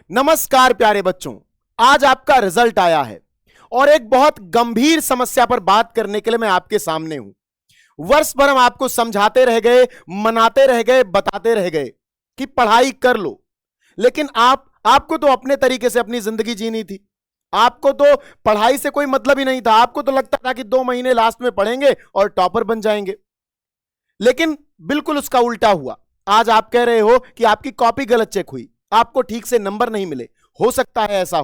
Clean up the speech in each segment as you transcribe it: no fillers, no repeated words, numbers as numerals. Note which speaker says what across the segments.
Speaker 1: नमस्कार प्यारे बच्चों, आज आपका रिजल्ट आया है और एक बहुत गंभीर समस्या पर बात करने के लिए मैं आपके सामने हूं। वर्ष भर हम आपको समझाते रह गए, मनाते रह गए, बताते रह गए कि पढ़ाई कर लो, लेकिन आपको तो अपने तरीके से अपनी जिंदगी जीनी थी। आपको तो पढ़ाई से कोई मतलब ही नहीं था। आपको तो लगता था कि 2 महीने लास्ट में पढ़ेंगे और टॉपर बन जाएंगे, लेकिन बिल्कुल उसका उल्टा हुआ। आज आप कह रहे हो कि आपकी कॉपी गलत चेक हुई, आपको ठीक से नंबर नहीं मिले। हो सकता है ऐसा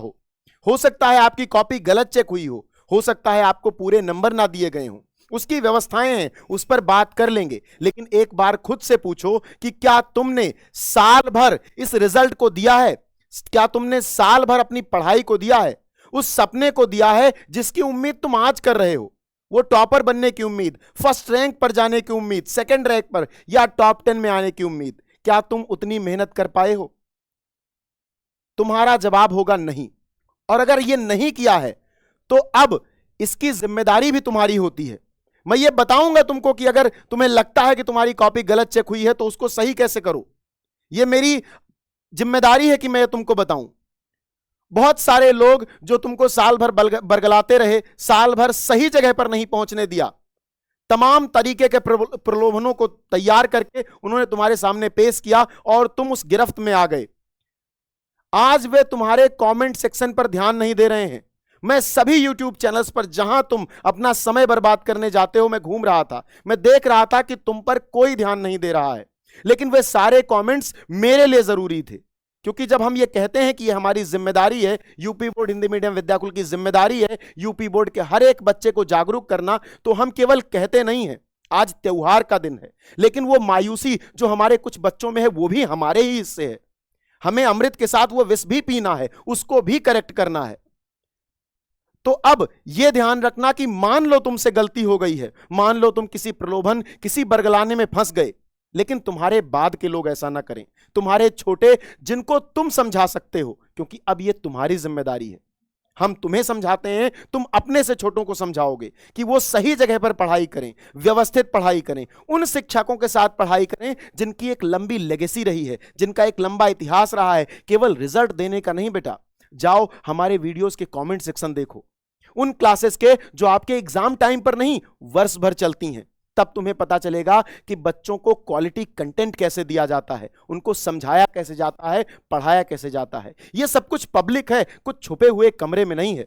Speaker 1: हो सकता है आपकी कॉपी गलत चेक हुई हो सकता है आपको पूरे नंबर ना दिए गए हों। उसकी व्यवस्थाएं हैं, उस पर बात कर लेंगे, लेकिन एक बार खुद से पूछो कि क्या तुमने साल भर इस रिजल्ट को दिया है? क्या तुमने साल भर अपनी पढ़ाई को दिया है, उस सपने को दिया है जिसकी उम्मीद तुम आज कर रहे हो? वो टॉपर बनने की उम्मीद, फर्स्ट रैंक पर जाने की उम्मीद, सेकंड रैंक पर या टॉप 10 में आने की उम्मीद। क्या तुम उतनी मेहनत कर पाए हो? तुम्हारा जवाब होगा नहीं। और अगर ये नहीं किया है तो अब इसकी जिम्मेदारी भी तुम्हारी होती है। मैं ये बताऊंगा तुमको कि अगर तुम्हें लगता है कि तुम्हारी कॉपी गलत चेक हुई है तो उसको सही कैसे करो। ये मेरी जिम्मेदारी है कि मैं तुमको बताऊं। बहुत सारे लोग जो तुमको साल भर बरगलाते रहे, साल भर सही जगह पर नहीं पहुंचने दिया, तमाम तरीके के प्रलोभनों को तैयार करके उन्होंने तुम्हारे सामने पेश किया और तुम उस गिरफ्त में आ गए। आज वे तुम्हारे कमेंट सेक्शन पर ध्यान नहीं दे रहे हैं। मैं सभी यूट्यूब चैनल्स पर जहां तुम अपना समय बर्बाद करने जाते हो, मैं घूम रहा था, मैं देख रहा था कि तुम पर कोई ध्यान नहीं दे रहा है, लेकिन वे सारे कमेंट्स मेरे लिए जरूरी थे। क्योंकि जब हम ये कहते हैं कि ये हमारी जिम्मेदारी है, UP board Hindi medium Vidyakul की जिम्मेदारी है यूपी बोर्ड के हर एक बच्चे को जागरूक करना, तो हम केवल कहते नहीं हैं। आज त्योहार का दिन है, लेकिन वो मायूसी जो हमारे कुछ बच्चों में है वो भी हमारे ही हिस्से है। हमें अमृत के साथ वो विष भी पीना है, उसको भी करेक्ट करना है। तो अब यह ध्यान रखना कि मान लो तुमसे गलती हो गई है, मान लो तुम किसी प्रलोभन, किसी बरगलाने में फंस गए, लेकिन तुम्हारे बाद के लोग ऐसा ना करें। तुम्हारे छोटे जिनको तुम समझा सकते हो, क्योंकि अब यह तुम्हारी जिम्मेदारी है। हम तुम्हें समझाते हैं, तुम अपने से छोटों को समझाओगे कि वो सही जगह पर पढ़ाई करें, व्यवस्थित पढ़ाई करें, उन शिक्षकों के साथ पढ़ाई करें जिनकी एक लंबी लेगेसी रही है, जिनका एक लंबा इतिहास रहा है। केवल रिजल्ट देने का नहीं बेटा। जाओ हमारे वीडियोस के कमेंट सेक्शन देखो, उन क्लासेस के जो आपके एग्जाम टाइम पर नहीं वर्ष भर चलती हैं। तब तुम्हें पता चलेगा कि बच्चों को क्वालिटी कंटेंट कैसे दिया जाता है, उनको समझाया कैसे जाता है, पढ़ाया कैसे जाता है। यह सब कुछ पब्लिक है, कुछ छुपे हुए कमरे में नहीं है।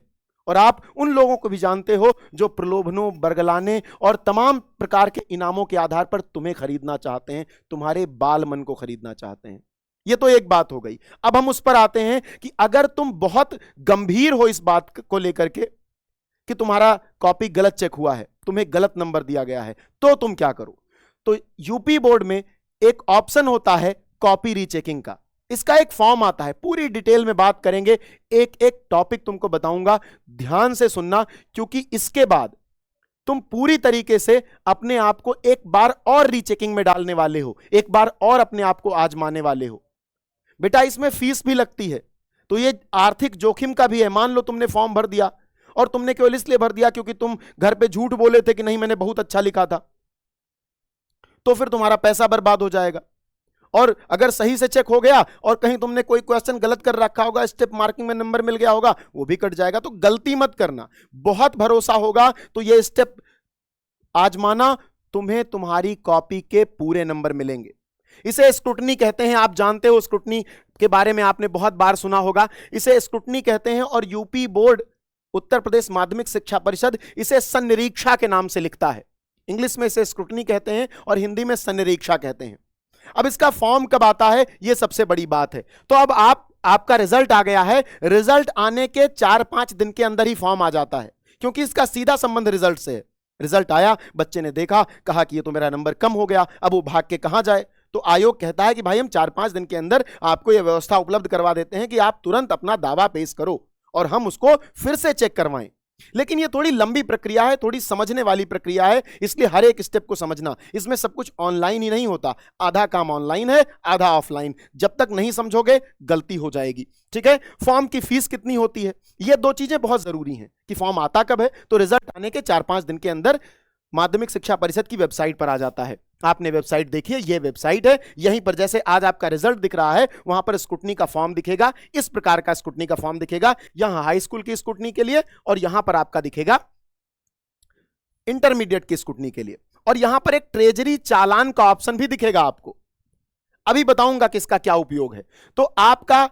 Speaker 1: और आप उन लोगों को भी जानते हो जो प्रलोभनों, बरगलाने और तमाम प्रकार के इनामों के आधार पर तुम्हें खरीदना चाहते हैं, तुम्हारे बाल मन को खरीदना चाहते हैं। यह तो एक बात हो गई। अब हम उस पर आते हैं कि अगर तुम बहुत गंभीर हो इस बात को लेकर के कि तुम्हारा कॉपी गलत चेक हुआ है, तुम्हें गलत नंबर दिया गया है, तो तुम क्या करो? तो यूपी बोर्ड में एक ऑप्शन होता है कॉपी रीचेकिंग का। इसका एक फॉर्म आता है, पूरी डिटेल में बात करेंगे, एक एक टॉपिक तुमको बताऊंगा, ध्यान से सुनना, क्योंकि इसके बाद तुम पूरी तरीके से अपने आप को एक बार और रीचेकिंग में डालने वाले हो, एक बार और अपने आप को आजमाने वाले हो। बेटा इसमें फीस भी लगती है, तो ये आर्थिक जोखिम का भी है। मान लो तुमने फॉर्म भर दिया और तुमने केवल इसलिए भर दिया क्योंकि तुम घर पे झूठ बोले थे कि नहीं मैंने बहुत अच्छा लिखा था, तो फिर तुम्हारा पैसा बर्बाद हो जाएगा। और अगर सही से चेक हो गया और कहीं तुमने कोई क्वेश्चन गलत कर रखा होगा, स्टेप मार्किंग में नंबर मिल गया होगा, वो भी कट जाएगा। तो गलती मत करना। बहुत भरोसा होगा तो ये स्टेप आजमाना, तुम्हें तुम्हारी कॉपी के पूरे नंबर मिलेंगे। इसे स्क्रूटनी कहते हैं। आप जानते हो स्क्रूटनी के बारे में, आपने बहुत बार सुना होगा। इसे स्क्रूटनी कहते हैं और यूपी बोर्ड, उत्तर प्रदेश माध्यमिक शिक्षा परिषद इसे संनिरीक्षा के नाम से लिखता है। इंग्लिश में इसे स्क्रूटनी कहते हैं और हिंदी में संनिरीक्षा कहते हैं। अब इसका फॉर्म कब आता है, यह सबसे बड़ी बात है। तो अब आपका रिजल्ट आ गया है, रिजल्ट आने के 4-5 दिन के अंदर ही फॉर्म आ जाता है, क्योंकि इसका सीधा संबंध रिजल्ट से है। रिजल्ट आया, बच्चे ने देखा, कहा कि ये तो मेरा नंबर कम हो गया, अब वो भाग के कहां जाए? तो आयोग कहता है कि भाई हम 4-5 दिन के अंदर आपको यह व्यवस्था उपलब्ध करवा देते हैं कि आप तुरंत अपना दावा पेश करो और हम उसको फिर से चेक करवाएं। लेकिन यह थोड़ी लंबी प्रक्रिया है, थोड़ी समझने वाली प्रक्रिया है, इसलिए हर एक स्टेप को समझना। इसमें सब कुछ ऑनलाइन ही नहीं होता, आधा काम ऑनलाइन है, आधा ऑफलाइन। जब तक नहीं समझोगे गलती हो जाएगी। ठीक है, फॉर्म की फीस कितनी होती है, ये दो चीजें बहुत जरूरी हैं कि फॉर्म आता कब है। तो रिजल्ट आने के 4-5 दिन के अंदर माध्यमिक शिक्षा परिषद की वेबसाइट पर आ जाता है। आपने वेबसाइट देखी है, ये वेबसाइट है, यहीं पर जैसे आज आपका रिजल्ट दिख रहा है वहां पर स्क्रूटनी का फॉर्म दिखेगा, इस प्रकार का स्क्रूटनी का फॉर्म दिखेगा, यहां हाई स्कूल की स्क्रूटनी के लिए और यहां पर आपका दिखेगा इंटरमीडिएट की स्क्रूटनी के लिए, और यहां पर एक ट्रेजरी चालान का ऑप्शन भी दिखेगा आपको। अभी बताऊंगा कि इसका क्या उपयोग है। तो आपका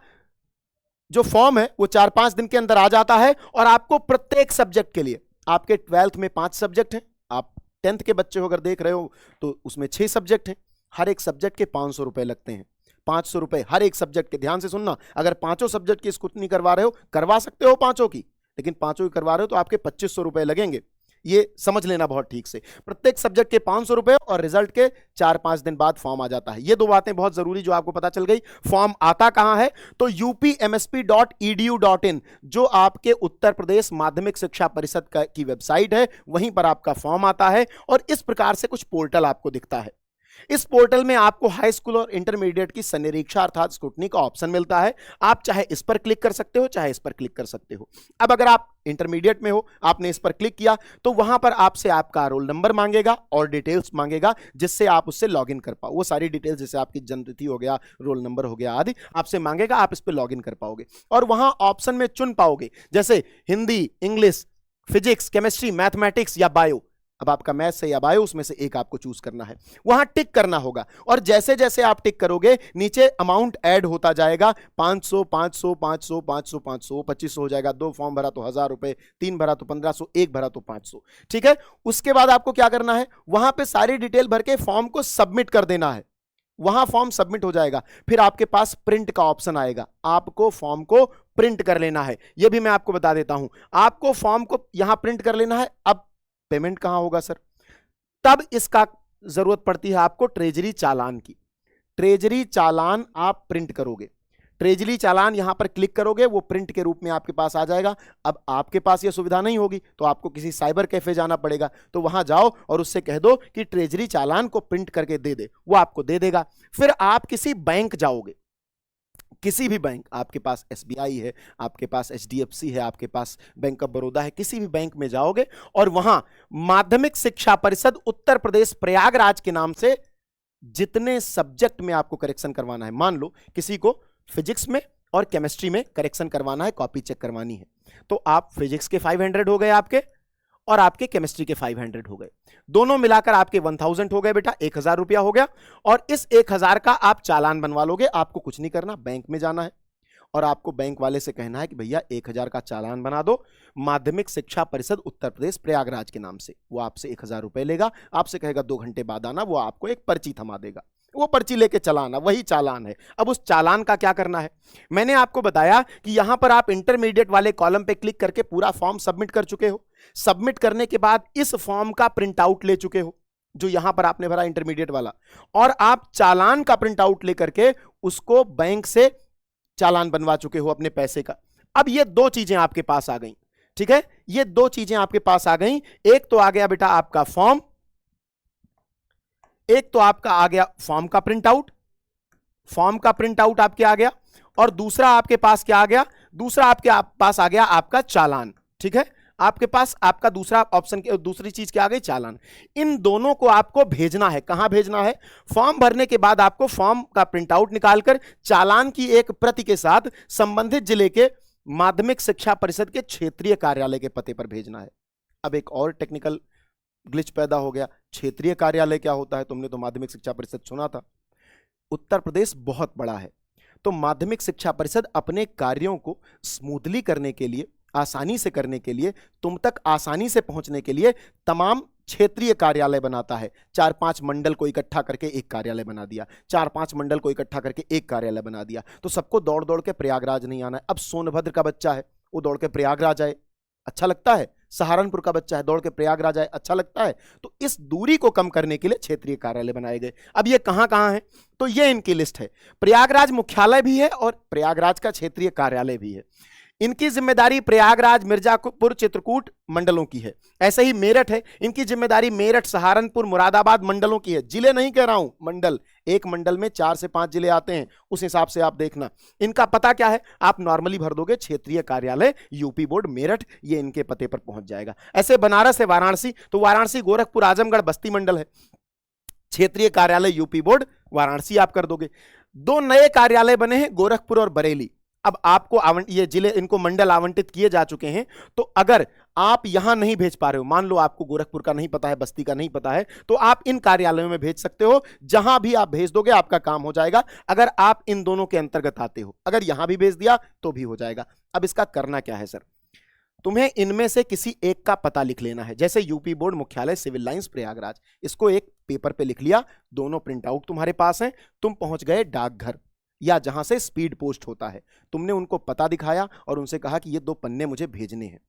Speaker 1: जो फॉर्म है वो 4-5 दिन के अंदर आ जाता है और आपको प्रत्येक सब्जेक्ट के लिए, आपके 12th में 5 सब्जेक्ट हैं, आप 10th के बच्चे हो अगर देख रहे हो तो उसमें 6 सब्जेक्ट हैं, हर एक सब्जेक्ट के 500 रुपए लगते हैं। 500 रुपए हर एक सब्जेक्ट के। ध्यान से सुनना, अगर पांचों सब्जेक्ट की स्क्रूटनी करवा रहे हो, करवा सकते हो पांचों की, लेकिन पांचों की करवा रहे हो तो आपके 2500 रुपए लगेंगे। ये समझ लेना बहुत ठीक से, प्रत्येक सब्जेक्ट के 500 रुपए और रिजल्ट के 4-5 दिन बाद फॉर्म आ जाता है। ये दो बातें बहुत जरूरी जो आपको पता चल गई। फॉर्म आता कहां है? तो upmsp.edu.in जो आपके उत्तर प्रदेश माध्यमिक शिक्षा परिषद की वेबसाइट है, वहीं पर आपका फॉर्म आता है और इस प्रकार से कुछ पोर्टल आपको दिखता है। इस पोर्टल में आपको हाई स्कूल और इंटरमीडिएट की संनिरीक्षा अर्थात स्क्रूटनी का ऑप्शन मिलता है। आप चाहे इस पर क्लिक कर सकते हो, चाहे इस पर क्लिक कर सकते हो। अब अगर आप इंटरमीडिएट में हो, आपने इस पर क्लिक किया तो वहां पर आपसे आपका रोल नंबर मांगेगा और डिटेल्स मांगेगा, जिससे आप उससे लॉगिन कर पाओ। वो सारी डिटेल्स जैसे आपकी जन्मतिथि हो गया, रोल नंबर हो गया आदि आपसे मांगेगा, आप इस पर लॉगिन कर पाओगे और वहां ऑप्शन में चुन पाओगे, जैसे Hindi, English, physics, chemistry, mathematics या बायो। अब आपका मैथ्स है या बायो, उसमें से एक आपको चूज करना है, वहां टिक करना होगा और जैसे जैसे आप टिक करोगे नीचे अमाउंट ऐड होता जाएगा। 500, 500, 500, 500, 500, 2500 हो जाएगा। 2 फॉर्म भरा तो 1000 रुपए, 3 भरा तो 1500, 1 भरा तो 500। ठीक है, उसके बाद आपको क्या करना है, वहां पे सारी डिटेल भर के फॉर्म को सबमिट कर देना है। वहां फॉर्म सबमिट हो जाएगा, फिर आपके पास प्रिंट का ऑप्शन आएगा, आपको फॉर्म को प्रिंट कर लेना है। यह भी मैं आपको बता देता हूं, आपको फॉर्म को यहां प्रिंट कर लेना है। अब पेमेंट कहां होगा सर? तब इसका जरूरत पड़ती है आपको ट्रेजरी चालान की। ट्रेजरी चालान आप प्रिंट करोगे, ट्रेजरी चालान यहां पर क्लिक करोगे, वो प्रिंट के रूप में आपके पास आ जाएगा। अब आपके पास ये सुविधा नहीं होगी तो आपको किसी साइबर कैफे जाना पड़ेगा, तो वहां जाओ और उससे कह दो कि ट्रेजरी चालान को प्रिंट करके दे दे, वो आपको दे देगा। फिर आप किसी बैंक जाओगे, किसी भी बैंक, आपके पास एसबीआई है, आपके पास एचडीएफसी है, आपके पास बैंक ऑफ बड़ौदा है, किसी भी बैंक में जाओगे और वहां माध्यमिक शिक्षा परिषद उत्तर प्रदेश प्रयागराज के नाम से जितने सब्जेक्ट में आपको करेक्शन करवाना है, मान लो किसी को फिजिक्स में और केमिस्ट्री में करेक्शन करवाना है, कॉपी चेक करवानी है, तो आप फिजिक्स के 500 हो गए आपके और आपके केमिस्ट्री के 500 हो गए, दोनों मिलाकर आपके 1000 हो गए बेटा, 1000 रुपया हो गया। और इस 1000 का आप चालान बनवा लोगे। आपको कुछ नहीं करना, बैंक में जाना है और आपको बैंक वाले से कहना है कि भैया 1000 का चालान बना दो माध्यमिक शिक्षा परिषद उत्तर प्रदेश प्रयागराज के नाम से। वो आपसे 1000 रुपए लेगा, आपसे कहेगा 2 घंटे बाद आना, वो आपको एक पर्ची थमा देगा, वो पर्ची लेके चलाना, वही चालान है। अब उस चालान का क्या करना है, मैंने आपको बताया कि यहां पर आप इंटरमीडिएट वाले कॉलम पे क्लिक करके पूरा फॉर्म सबमिट कर चुके हो। सबमिट करने के बाद इस फॉर्म का प्रिंट आउट ले चुके हो जो यहां पर आपने भरा इंटरमीडिएट वाला, और आप चालान का प्रिंट आउट लेकर के उसको बैंक से चालान बनवा चुके हो अपने पैसे का। अब ये 2 चीजें आपके पास आ गई, ठीक है, ये 2 चीजें आपके पास आ गई। एक तो आ गया बेटा आपका फॉर्म, एक तो आपका आ गया फॉर्म का प्रिंट आउट, फॉर्म का प्रिंट आउट आपके आ गया, और दूसरा आपके पास क्या आ गया, दूसरा आपके पास आ गया आपका चालान। ठीक है, आपके पास आपका दूसरा ऑप्शन, दूसरी चीज क्या आ गई, चालान। इन दोनों को आपको भेजना है। कहां भेजना है? फॉर्म भरने के बाद आपको फॉर्म का प्रिंट आउट निकालकर चालान की एक प्रति के साथ संबंधित जिले के माध्यमिक शिक्षा परिषद के क्षेत्रीय कार्यालय के पते पर भेजना है। अब एक और टेक्निकल ग्लिच पैदा हो गया। क्षेत्रीय कार्यालय क्या होता है? तुमने तो माध्यमिक शिक्षा परिषद सुना था। उत्तर प्रदेश बहुत बड़ा है, तो माध्यमिक शिक्षा परिषद अपने कार्यों को स्मूथली करने के लिए, आसानी से करने के लिए, तुम तक आसानी से पहुंचने के लिए तमाम क्षेत्रीय कार्यालय बनाता है। 4-5 मंडल को इकट्ठा करके एक कार्यालय बना दिया, 4-5 मंडल को इकट्ठा करके एक कार्यालय बना दिया। तो सबको दौड़ दौड़ के प्रयागराज नहीं आना है। अब सोनभद्र का बच्चा है, वो दौड़ के प्रयागराज आए, अच्छा लगता है? सहारनपुर का बच्चा है, दौड़ के प्रयागराज आए, अच्छा लगता है? तो इस दूरी को कम करने के लिए क्षेत्रीय कार्यालय बनाए गए। अब ये कहां कहां है? तो ये इनकी लिस्ट है। प्रयागराज मुख्यालय भी है और प्रयागराज का क्षेत्रीय कार्यालय भी है। इनकी जिम्मेदारी प्रयागराज, मिर्जापुर, चित्रकूट मंडलों की है। ऐसे ही मेरठ है, इनकी जिम्मेदारी मेरठ, सहारनपुर, मुरादाबाद मंडलों की है। जिले नहीं कह रहा हूं, मंडल। एक मंडल में 4 से 5 जिले आते हैं, उस हिसाब से आप देखना। इनका पता क्या है? आप नॉर्मली भर दोगे क्षेत्रीय कार्यालय यूपी बोर्ड मेरठ, ये इनके पते पर पहुंच जाएगा। ऐसे बनारस है, वाराणसी, तो वाराणसी, गोरखपुर, आजमगढ़, बस्ती मंडल है। क्षेत्रीय कार्यालय यूपी बोर्ड वाराणसी आप कर दोगे। 2 नए कार्यालय बने हैं, गोरखपुर और बरेली। अब आपको ये जिले, इनको मंडल आवंटित किए जा चुके हैं। तो अगर आप यहां नहीं भेज पा रहे हो, मान लो आपको गोरखपुर का नहीं पता है, बस्ती का नहीं पता है, तो आप इन कार्यालयों में भेज सकते हो। जहां भी आप भेज दोगे आपका काम हो जाएगा, अगर आप इन दोनों के अंतर्गत आते हो। अगर यहां भी भेज दिया तो भी हो जाएगा। अब इसका करना क्या है सर, तुम्हें इनमें से किसी एक का पता लिख लेना है। जैसे यूपी बोर्ड मुख्यालय सिविल लाइंस प्रयागराज, इसको एक पेपर पे लिख लिया, दोनों प्रिंट आउट तुम्हारे पास हैं। तुम पहुंच गए डाकघर या जहां से स्पीड पोस्ट होता है, तुमने उनको पता दिखाया और उनसे कहा कि ये 2 पन्ने मुझे भेजने हैं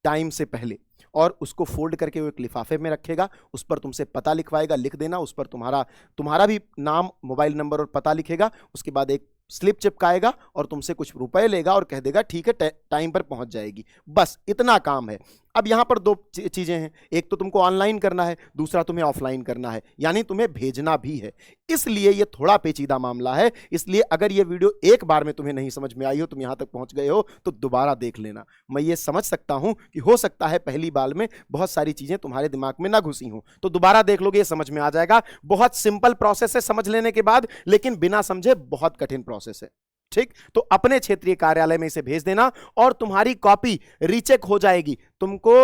Speaker 1: टाइम से पहले, और उसको फोल्ड करके वो एक लिफाफे में रखेगा, उस पर तुमसे पता लिखवाएगा, लिख देना, उस पर तुम्हारा भी नाम, मोबाइल नंबर और पता लिखेगा। उसके बाद एक स्लिप चिपकाएगा और तुमसे कुछ रुपए लेगा और कह देगा ठीक है टाइम पर पहुंच जाएगी। बस इतना काम है। अब यहां पर 2 चीजें हैं, एक तो तुमको ऑनलाइन करना है, दूसरा तुम्हें ऑफलाइन करना है, यानी तुम्हें भेजना भी है। इसलिए यह थोड़ा पेचीदा मामला है। इसलिए अगर यह वीडियो एक बार में तुम्हें नहीं समझ में आई हो, तुम यहां तक पहुंच गए हो, तो दोबारा देख लेना। मैं ये समझ सकता हूं कि हो सकता है पहली बार में बहुत सारी चीजें तुम्हारे दिमाग में ना घुसी हो, तो दोबारा देख लोगे, ये समझ में आ जाएगा। बहुत सिंपल प्रोसेस है समझ लेने के बाद, लेकिन बिना समझे बहुत कठिन प्रोसेस है। ठीक, तो अपने क्षेत्रीय कार्यालय में इसे भेज देना और तुम्हारी कॉपी रीचेक हो जाएगी। तुमको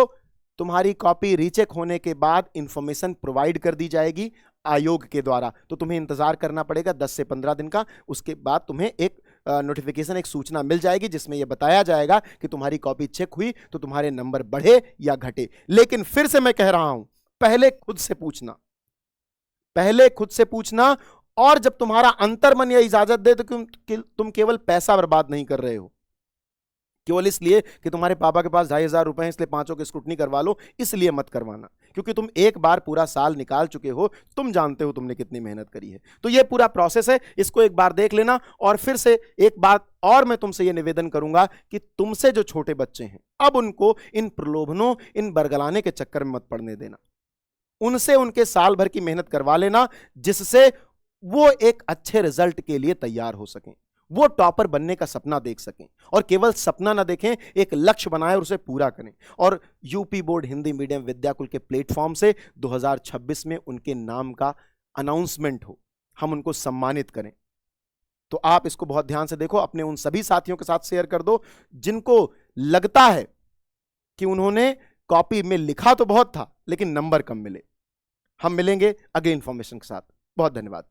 Speaker 1: तुम्हारी कॉपी रीचेक होने के बाद इंफॉर्मेशन प्रोवाइड कर दी जाएगी आयोग के द्वारा। तो तुम्हें इंतजार करना पड़ेगा 10 से 15 दिन का। उसके बाद तुम्हें एक नोटिफिकेशन, एक सूचना मिल जाएगी जिसमें यह बताया जाएगा कि तुम्हारी कॉपी चेक हुई, तो तुम्हारे नंबर बढ़े या घटे। लेकिन फिर से मैं कह रहा हूं, पहले खुद से पूछना, पहले खुद से पूछना। और जब तुम्हारा अंतर्मन यह इजाजत दे तो तुम केवल पैसा बर्बाद नहीं कर रहे हो, केवल इसलिए कि तुम्हारे पापा के पास 2,500 रुपए हैं इसलिए 5 की स्क्रूटनी करवा लो, इसलिए मत करवाना। क्योंकि तुम एक बार पूरा साल निकाल चुके हो, तुम जानते हो तुमने कितनी मेहनत करी है। तो यह पूरा प्रोसेस है, इसको एक बार देख लेना। और फिर से एक बात और मैं तुमसे यह निवेदन करूंगा कि तुमसे जो छोटे बच्चे हैं, अब उनको इन प्रलोभनों, इन बरगलाने के चक्कर में मत पड़ने देना। उनसे उनके साल भर की मेहनत करवा लेना, जिससे वो एक अच्छे रिजल्ट के लिए तैयार हो सकें, वो टॉपर बनने का सपना देख सकें। और केवल सपना ना देखें, एक लक्ष्य बनाएं और उसे पूरा करें। और UP board Hindi medium Vidyakul के प्लेटफॉर्म से 2026 में उनके नाम का अनाउंसमेंट हो, हम उनको सम्मानित करें। तो आप इसको बहुत ध्यान से देखो, अपने उन सभी साथियों के साथ शेयर कर दो जिनको लगता है कि उन्होंने कॉपी में लिखा तो बहुत था लेकिन नंबर कम मिले। हम मिलेंगे अगले इंफॉर्मेशन के साथ। बहुत धन्यवाद।